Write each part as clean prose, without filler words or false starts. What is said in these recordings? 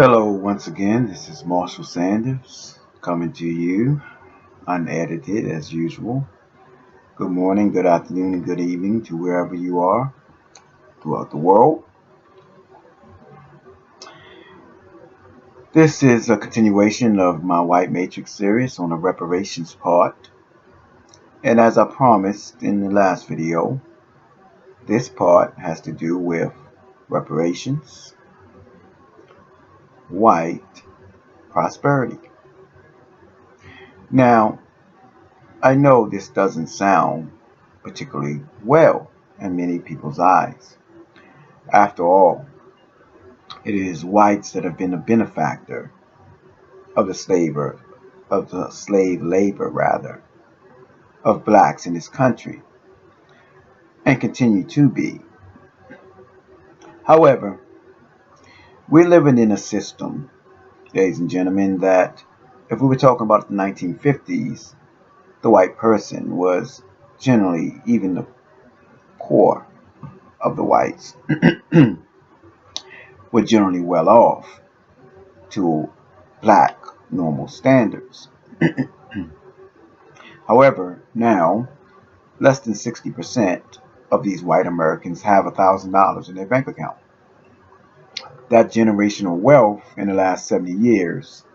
Hello, once again. This is Marshall Sanders coming to you unedited as usual. Good morning, good afternoon, and good evening to wherever you are throughout the world. This is a continuation of my White Matrix series on the reparations part. And as I promised in the last video, this part has to do with reparations, white prosperity. Now, I know this doesn't sound particularly well in many people's eyes. After all, it is whites that have been a benefactor of the slave labor rather, of blacks in this country, and continue to be. However, we're living in a system, ladies and gentlemen, that if we were talking about the 1950s, the white person was generally, even the core of the whites, were generally well off to black normal standards. However, now less than 60% of these white Americans have $1,000 in their bank account. That generational wealth in the last 70 years,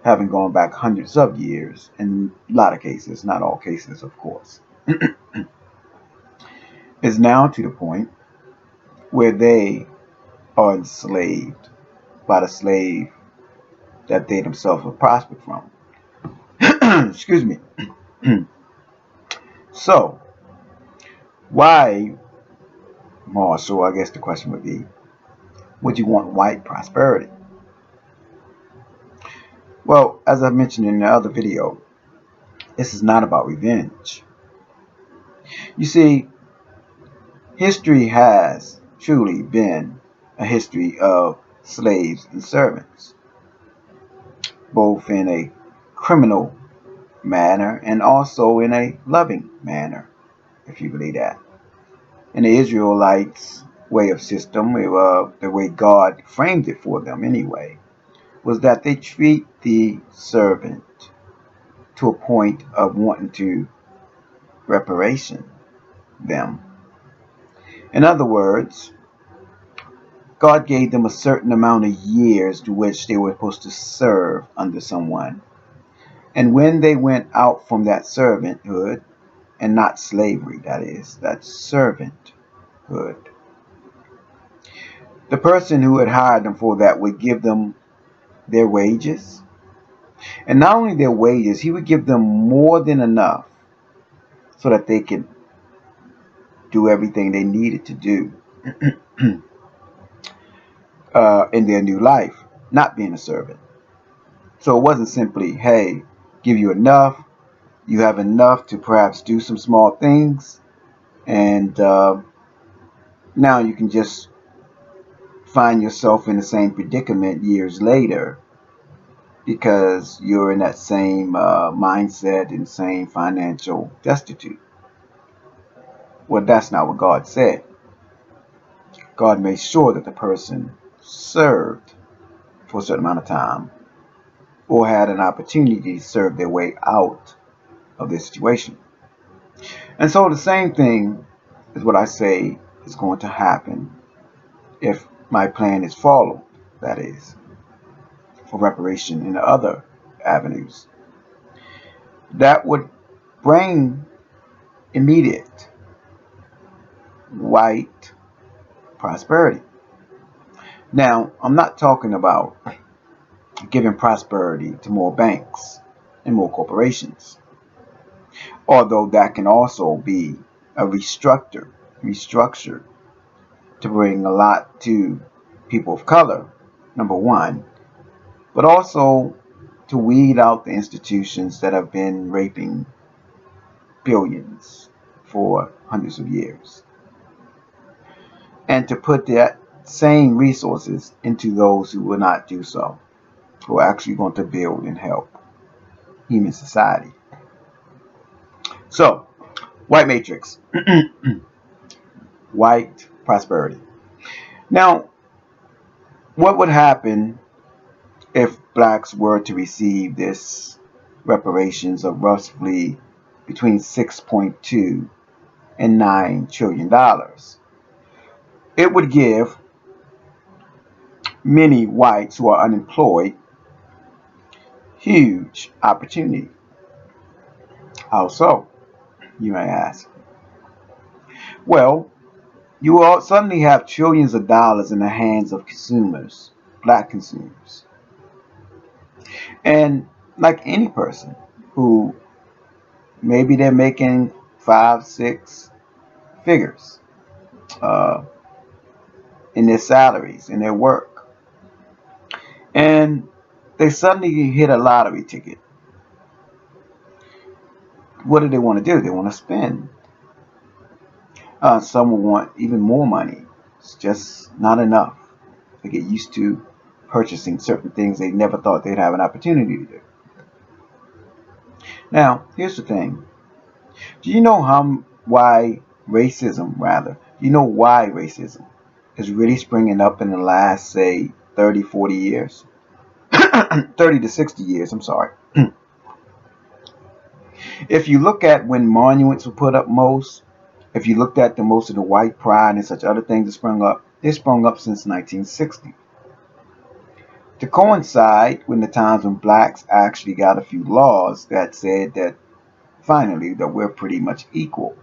having gone back hundreds of years, in a lot of cases, not all cases, of course, is now to the point where they are enslaved by the slave that they themselves were prospered from. Excuse me. So, why, Marshall, I guess the question would be, would you want white prosperity? Well, as I mentioned in the other video, this is not about revenge. You see, history has truly been a history of slaves and servants, both in a criminal manner and also in a loving manner, if you believe that. In the Israelites' way of system, the way God framed it for them anyway, was that they treat the servant to a point of wanting to reparation them. In other words, God gave them a certain amount of years to which they were supposed to serve under someone. And when they went out from that servanthood, and not slavery, that is, that servanthood, the person who had hired them for that would give them their wages. And not only their wages, he would give them more than enough so that they could do everything they needed to do in their new life, not being a servant. So it wasn't simply, hey, give you enough, you have enough to perhaps do some small things, and now you can just find yourself in the same predicament years later because you're in that same mindset and same financial destitute. Well, that's not what God said. God made sure that the person served for a certain amount of time or had an opportunity to serve their way out of this situation. And so the same thing is what I say is going to happen if my plan is followed, that is, for reparation in other avenues. That would bring immediate white prosperity. Now, I'm not talking about giving prosperity to more banks and more corporations, although that can also be a restructure to bring a lot to people of color, number one, but also to weed out the institutions that have been raping billions for hundreds of years, and to put that same resources into those who will not do so, who are actually going to build and help human society. So, white matrix, white prosperity. Now, what would happen if blacks were to receive this reparations of roughly between 6.2 and $9 trillion. It would give many whites who are unemployed huge opportunity. How so, you may ask? Well, you will suddenly have trillions of dollars in the hands of consumers, black consumers. And like any person who maybe they're making five, six figures uh, in their salaries, in their work, and they suddenly hit a lottery ticket. What do they want to do? They want to spend. Some will want even more money. It's just not enough. They get used to purchasing certain things they never thought they'd have an opportunity to do. Now, here's the thing. Do you know why racism, rather, do you know why racism is really springing up in the last, say, 30, 40 years? 30 to 60 years, I'm sorry. If you look at when monuments were put up most, if you looked at the most of the white pride and such other things that sprung up, they sprung up since 1960. To coincide with the times when blacks actually got a few laws that said that finally that we're pretty much equal.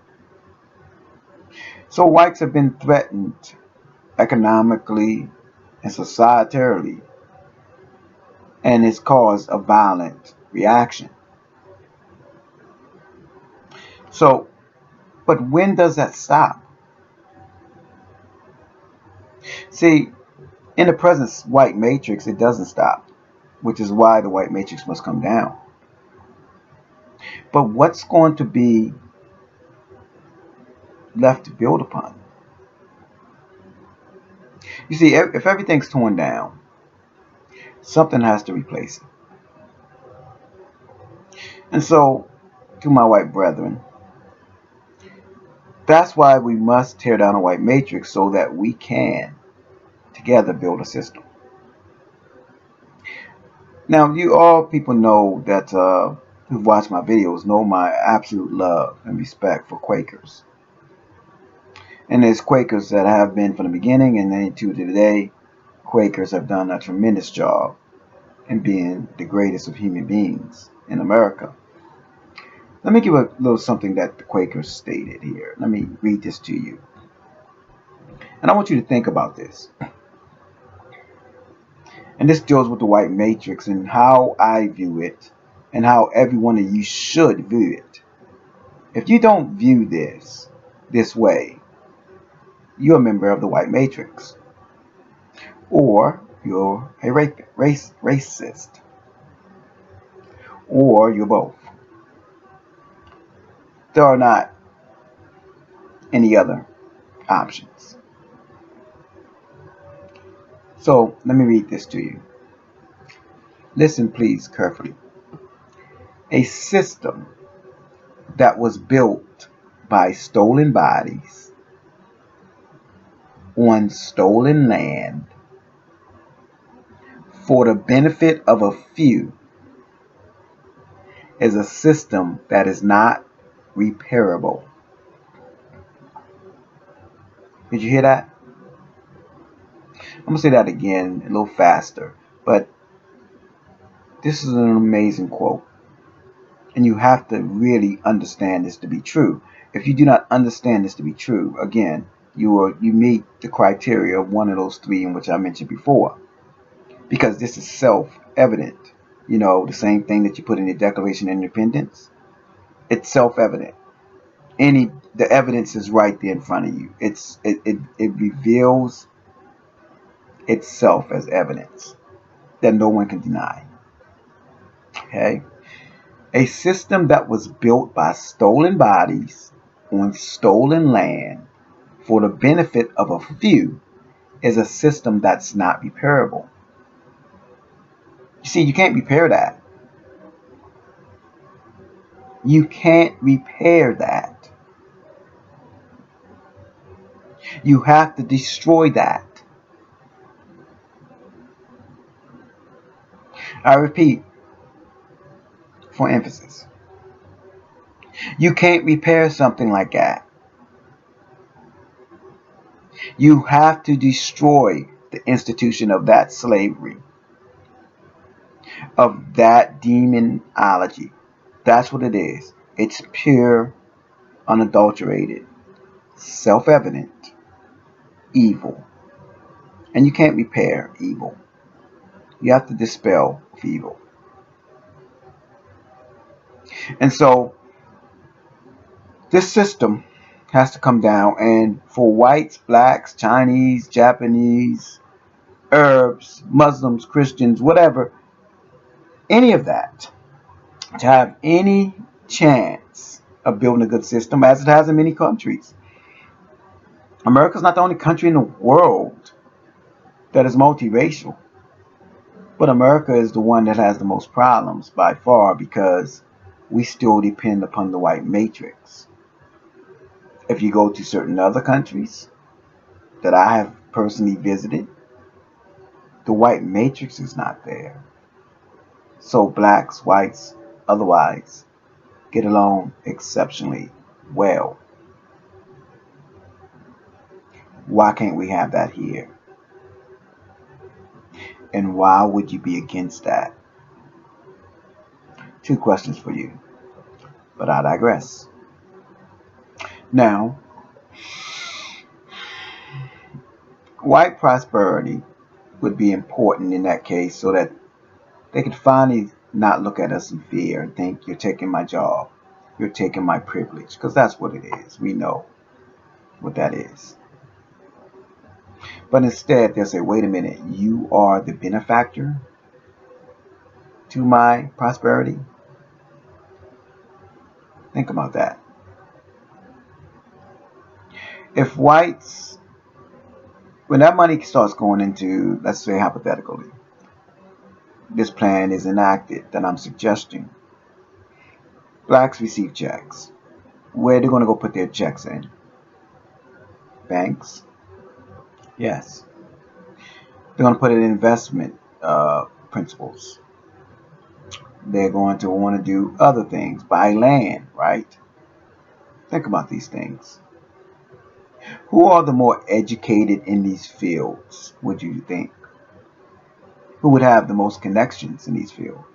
So whites have been threatened economically and societally, and it's caused a violent reaction. So, but when does that stop? See, in the present white matrix, it doesn't stop, which is why the white matrix must come down. But what's going to be left to build upon? You see, if everything's torn down, something has to replace it. And so, to my white brethren, that's why we must tear down a white matrix so that we can together build a system. Now, you all people know that who've watched my videos know my absolute love and respect for Quakers. And there's Quakers that have been from the beginning and then to today. Quakers have done a tremendous job in being the greatest of human beings in America. Let me give a little something that the Quakers stated here. Let me read this to you. And I want you to think about this. And this deals with the white matrix and how I view it and how every one of you should view it. If you don't view this way, you're a member of the white matrix. Or you're a racist. Or you're both. There are not any other options. So let me read this to you. Listen, please, carefully. A system that was built by stolen bodies on stolen land for the benefit of a few is a system that is not repairable. Did you hear that? I'm going to say that again a little faster, but this is an amazing quote. And you have to really understand this to be true. If you do not understand this to be true, again, you meet the criteria of one of those three in which I mentioned before. Because this is self-evident. You know, the same thing that you put in the Declaration of Independence. It's self-evident. The evidence is right there in front of you. It reveals itself as evidence that no one can deny. Okay? A system that was built by stolen bodies on stolen land for the benefit of a few is a system that's not repairable. You see, you can't repair that. You can't repair that. You have to destroy that. I repeat, for emphasis, you can't repair something like that. You have to destroy the institution of that slavery, of that demonology. That's what it is. It's pure, unadulterated, self evident evil. And you can't repair evil. You have to dispel evil. And so this system has to come down. And for whites, blacks, Chinese, Japanese, Arabs, Muslims, Christians, whatever, any of that, to have any chance of building a good system, as it has in many countries. America's not the only country in the world that is multiracial, but America is the one that has the most problems by far because we still depend upon the white matrix. If you go to certain other countries that I have personally visited, the white matrix is not there. So blacks, whites, otherwise get along exceptionally well. Why can't we have that here? And why would you be against that? Two questions for you, but I digress. Now, white prosperity would be important in that case so that they could finally not look at us in fear and think you're taking my job, you're taking my privilege, because that's what it is. We know what that is. But instead, they'll say, wait a minute, you are the benefactor to my prosperity? Think about that. If whites, when that money starts going into, let's say hypothetically, this plan is enacted that I'm suggesting, blacks receive checks. Where are they going to go put their checks in? Banks? Yes. They're going to put it in investment principles. They're going to want to do other things, buy land, right? Think about these things. Who are the more educated in these fields, would you think? Who would have the most connections in these fields?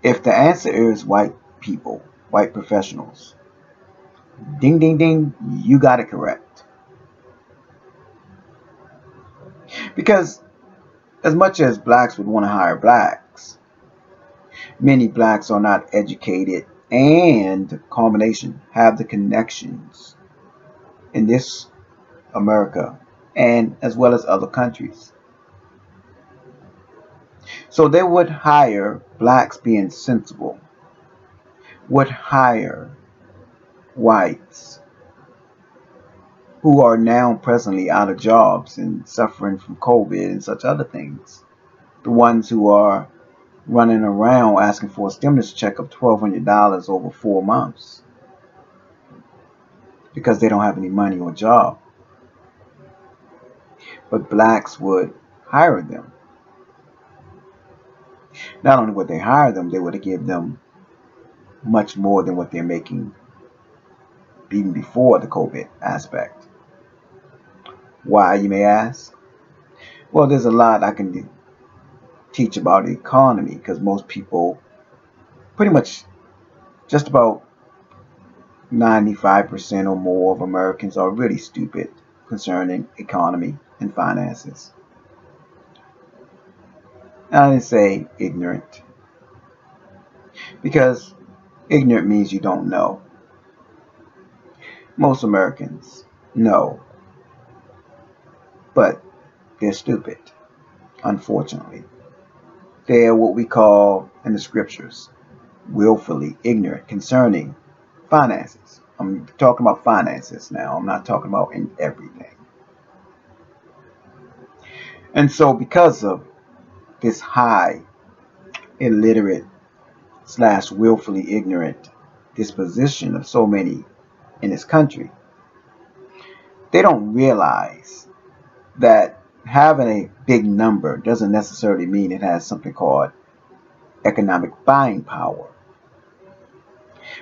If the answer is white people, white professionals, ding, ding, ding, you got it correct. Because as much as blacks would want to hire blacks, many blacks are not educated and combination have the connections in this America and as well as other countries. So they would hire blacks being sensible, would hire whites who are now presently out of jobs and suffering from COVID and such other things. The ones who are running around asking for a stimulus check of $1,200 over 4 months because they don't have any money or job. But blacks would hire them. Not only would they hire them, they would give them much more than what they're making even before the COVID aspect. Why, you may ask? Well, there's a lot I can teach about the economy because most people, pretty much just about 95% or more of Americans are really stupid concerning economy and finances. And I didn't say ignorant because ignorant means you don't know. Most Americans know, but they're stupid, unfortunately. They're what we call in the scriptures willfully ignorant concerning finances. I'm talking about finances now. I'm not talking about in everything. And so because of this high illiterate slash willfully ignorant disposition of so many in this country, they don't realize that having a big number doesn't necessarily mean it has something called economic buying power,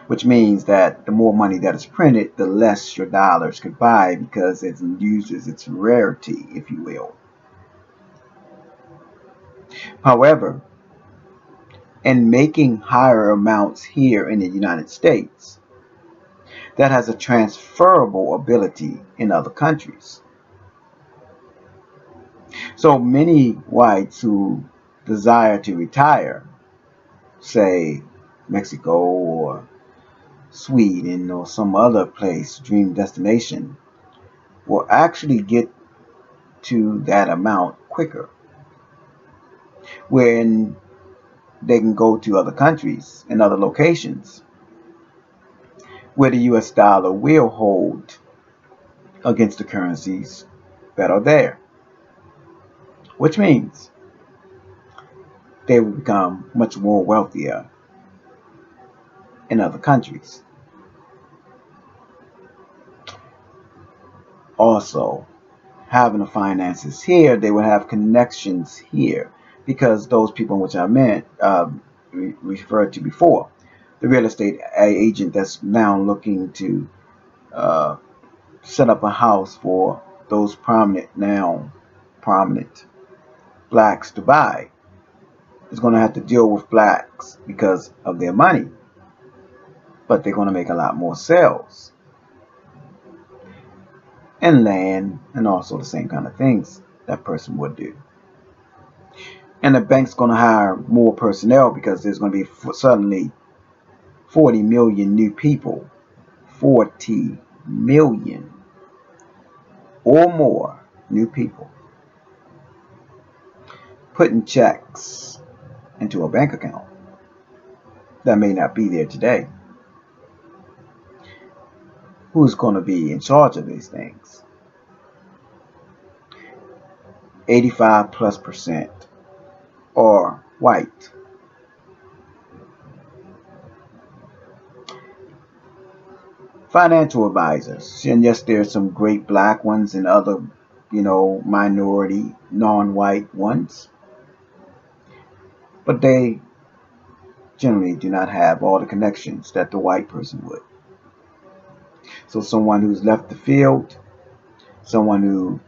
which means that the more money that is printed, the less your dollars could buy because it loses its rarity, if you will. However, in making higher amounts here in the United States, that has a transferable ability in other countries. So many whites who desire to retire, say Mexico or Sweden or some other place, dream destination, will actually get to that amount quicker, when they can go to other countries and other locations where the US dollar will hold against the currencies that are there, which means they will become much more wealthier in other countries. Also, having the finances here, they would have connections here because those people which I meant referred to before, the real estate agent that's now looking to uh, set up a house for those prominent blacks to buy, is going to have to deal with blacks because of their money, but they're going to make a lot more sales and land and also the same kind of things that person would do. And the bank's going to hire more personnel because there's going to be suddenly 40 million new people, 40 million or more new people putting checks into a bank account that may not be there today. Who's going to be in charge of these things? 85+% are white. Financial advisors, and yes, there's some great black ones and other, minority, non-white ones, but they generally do not have all the connections that the white person would. So someone who's left the field, someone who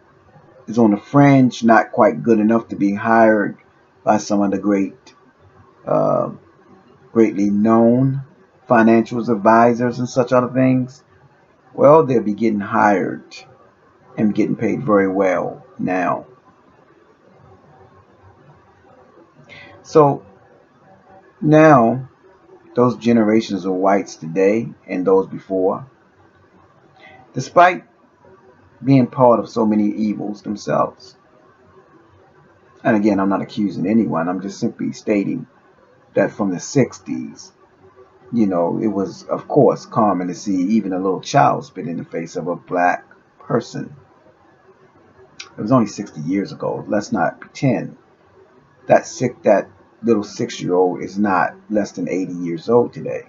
is on the fringe, not quite good enough to be hired by some of the uh, greatly known financial advisors and such other things, well, they'll be getting hired and getting paid very well now. So now, those generations of whites today and those before, despite being part of so many evils themselves, and again, I'm not accusing anyone, I'm just simply stating that from the 60s, it was, of course, common to see even a little child spit in the face of a black person. It was only 60 years ago. Let's not pretend that little 6-year-old is not less than 80 years old today.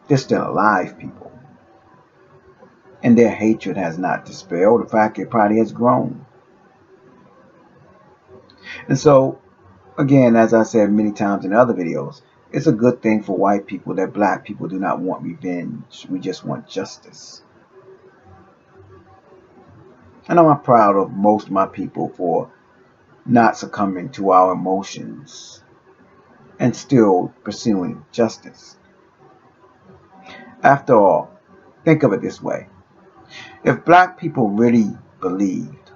They're still alive, people. And their hatred has not dispelled. In fact, it probably has grown. And so, again, as I said many times in other videos, it's a good thing for white people that black people do not want revenge. We just want justice. And I'm proud of most of my people for not succumbing to our emotions and still pursuing justice. After all, think of it this way. If black people really believed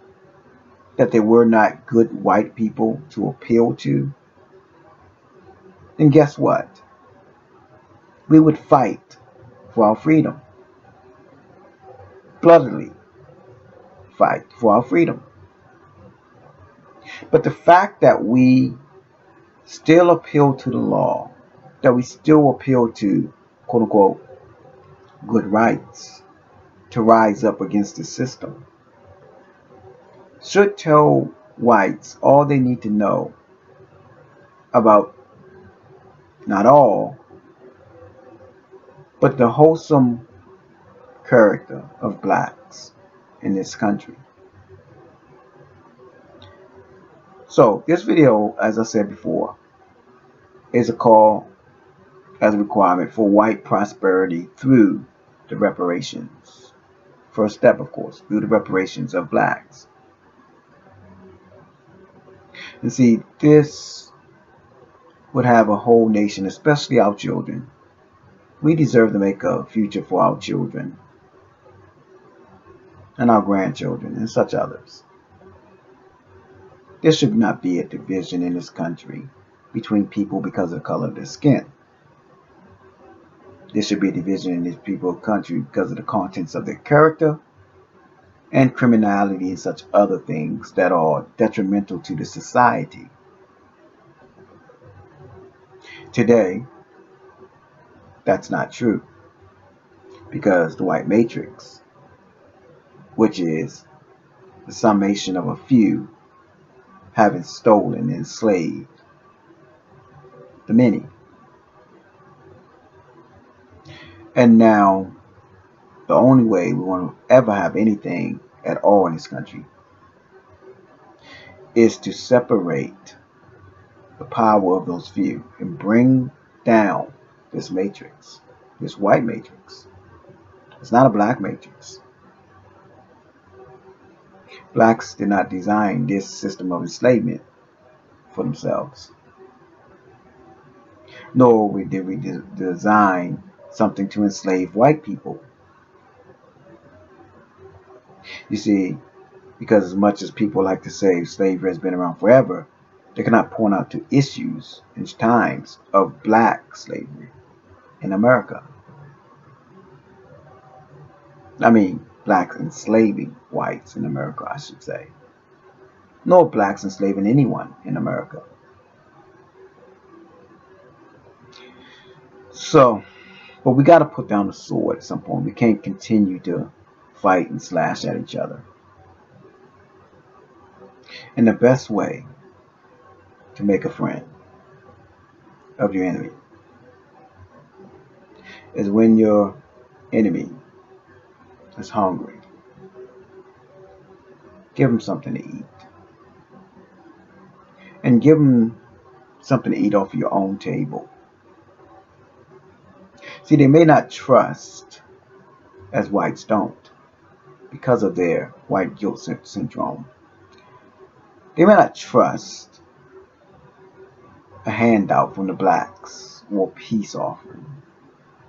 that they were not good white people to appeal to, then guess what? We would fight for our freedom. Bloodily fight for our freedom. But the fact that we still appeal to the law, that we still appeal to, quote unquote, good rights to rise up against the system, should tell whites all they need to know about not all, but the wholesome character of blacks in this country. So this video, as I said before, is a call as a requirement for white prosperity through the reparations. First step, of course, through the reparations of blacks. And see, this would have a whole nation, especially our children. We deserve to make a future for our children and our grandchildren and such others. There should not be a division in this country between people because of the color of their skin. There should be a division in this people's country because of the contents of their character and criminality and such other things that are detrimental to the society. Today, that's not true because the white matrix, which is the summation of a few having stolen and enslaved the many. And now, the only way we want to ever have anything at all in this country is to separate the power of those few and bring down this matrix, this white matrix. It's not a black matrix. Blacks did not design this system of enslavement for themselves. Nor did we design something to enslave white people. You see, because as much as people like to say slavery has been around forever, they cannot point out to issues and times of black slavery in America. I mean, blacks enslaving whites in America, I should say. Nor blacks enslaving anyone in America. So, but we got to put down the sword at some point. We can't continue to fight and slash at each other. And the best way to make a friend of your enemy is when your enemy is hungry. Give them something to eat. And give them something to eat off your own table. See, they may not trust, as whites don't, because of their white guilt syndrome. They may not trust a handout from the blacks or a peace offering.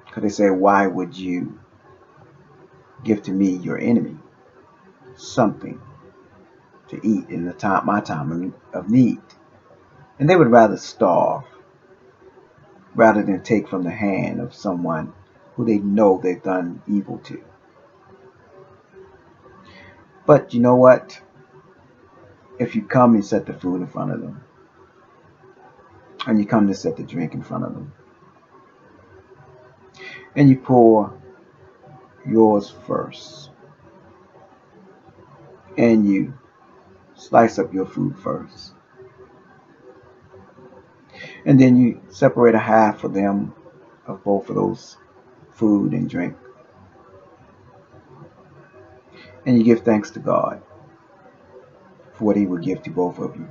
Because they say, why would you give to me, your enemy, something to eat in my time of need? And they would rather starve rather than take from the hand of someone who they know they've done evil to. But you know what? If you come and set the food in front of them, and you come to set the drink in front of them, and you pour yours first, and you slice up your food first, and then you separate a half for them of both of those food and drink, and you give thanks to God for what He would give to both of you,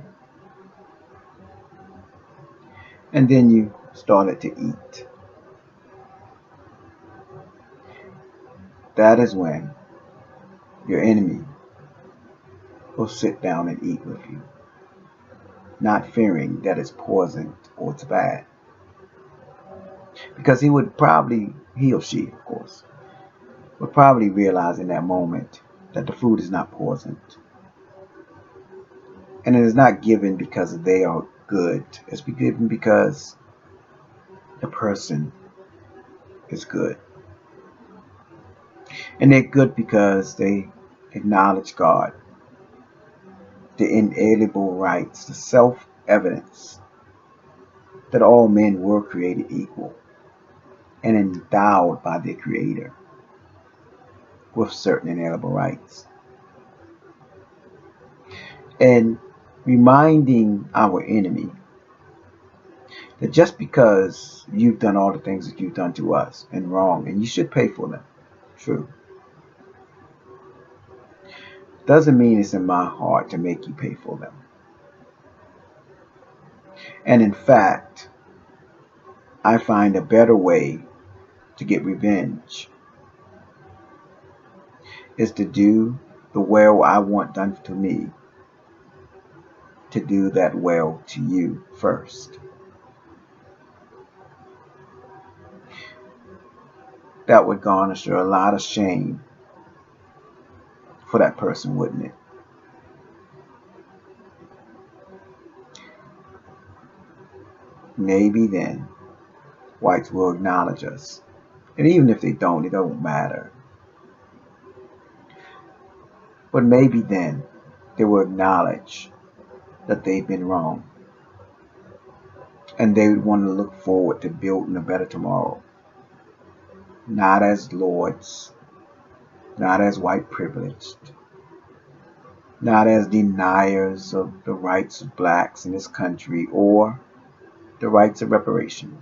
and then you started to eat. That is when your enemy will sit down and eat with you, not fearing that it's poisoned or it's bad. Because he or she, of course, would probably realize in that moment that the food is not poisoned. And it is not given because they are good. It's given because the person is good. And they're good because they acknowledge God, the inalienable rights, the self-evidence that all men were created equal and endowed by their Creator with certain inalienable rights. And reminding our enemy that just because you've done all the things that you've done to us and wrong, and you should pay for them, true, doesn't mean it's in my heart to make you pay for them. And in fact, I find a better way to get revenge is to do the well I want done to me, to do that well to you first. That would garnish a lot of shame for that person, wouldn't it? Maybe then whites will acknowledge us. And even if they don't, it don't matter. But maybe then they will acknowledge that they've been wrong. And they would want to look forward to building a better tomorrow. Not as lords, not as white privileged, not as deniers of the rights of blacks in this country or the rights of reparation,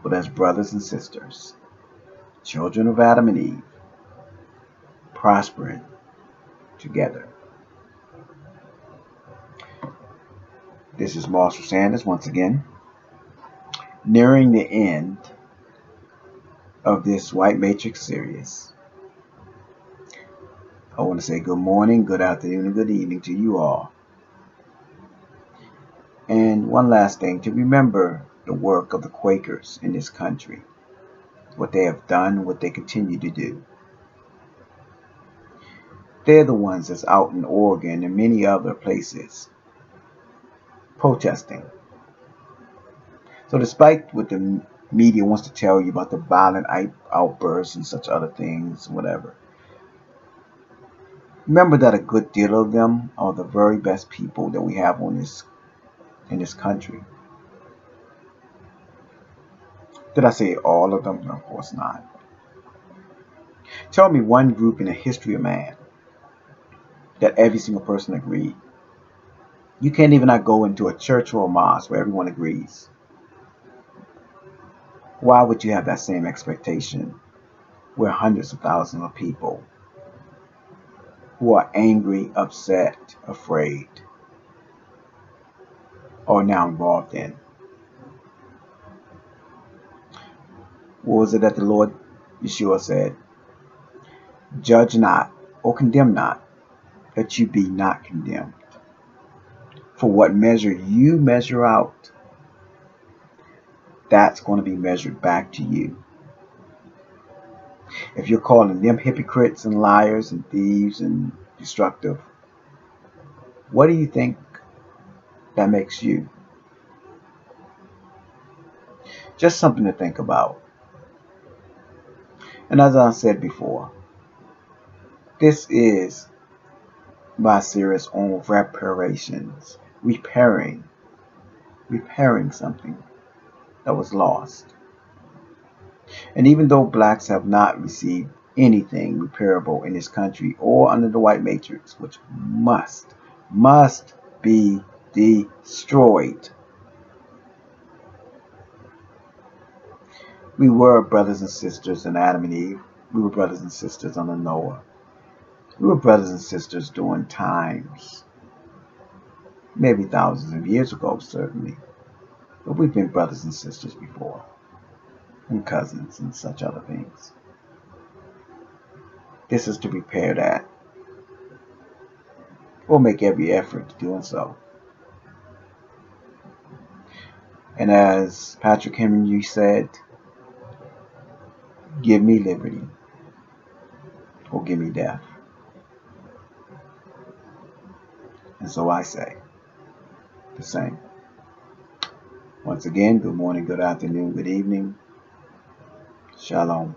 but as brothers and sisters, children of Adam and Eve, prospering together. This is Marshall Sanders once again, nearing the end of this White Matrix series. I want to say good morning, good afternoon, and good evening to you all. And one last thing, to remember the work of the Quakers in this country, what they have done, what they continue to do. They're the ones that's out in Oregon and many other places protesting. So despite what the media wants to tell you about the violent outbursts and such other things, whatever, remember that a good deal of them are the very best people that we have in this country. Did I say all of them? No, of course not. Tell me one group in the history of man that every single person agreed. You can't even not go into a church or a mosque where everyone agrees. Why would you have that same expectation where hundreds of thousands of people who are angry, upset, afraid are now involved in? What was it that the Lord Yeshua said? Judge not or condemn not, that you be not condemned. For what measure you measure out, that's going to be measured back to you. If you're calling them hypocrites and liars and thieves and destructive, what do you think that makes you? Just something to think about. And as I said before, this is my series on reparations, repairing something that was lost. And even though blacks have not received anything repairable in this country or under the white matrix, which must be destroyed, we were brothers and sisters in Adam and Eve. We were brothers and sisters under Noah. We were brothers and sisters during times, maybe thousands of years ago, certainly. But we've been brothers and sisters before, and cousins and such other things. This is to repair that. We'll make every effort to doing so. And as Patrick Henry said, give me liberty or give me death. And so I say the same. Once again, good morning, good afternoon, good evening. Shalom.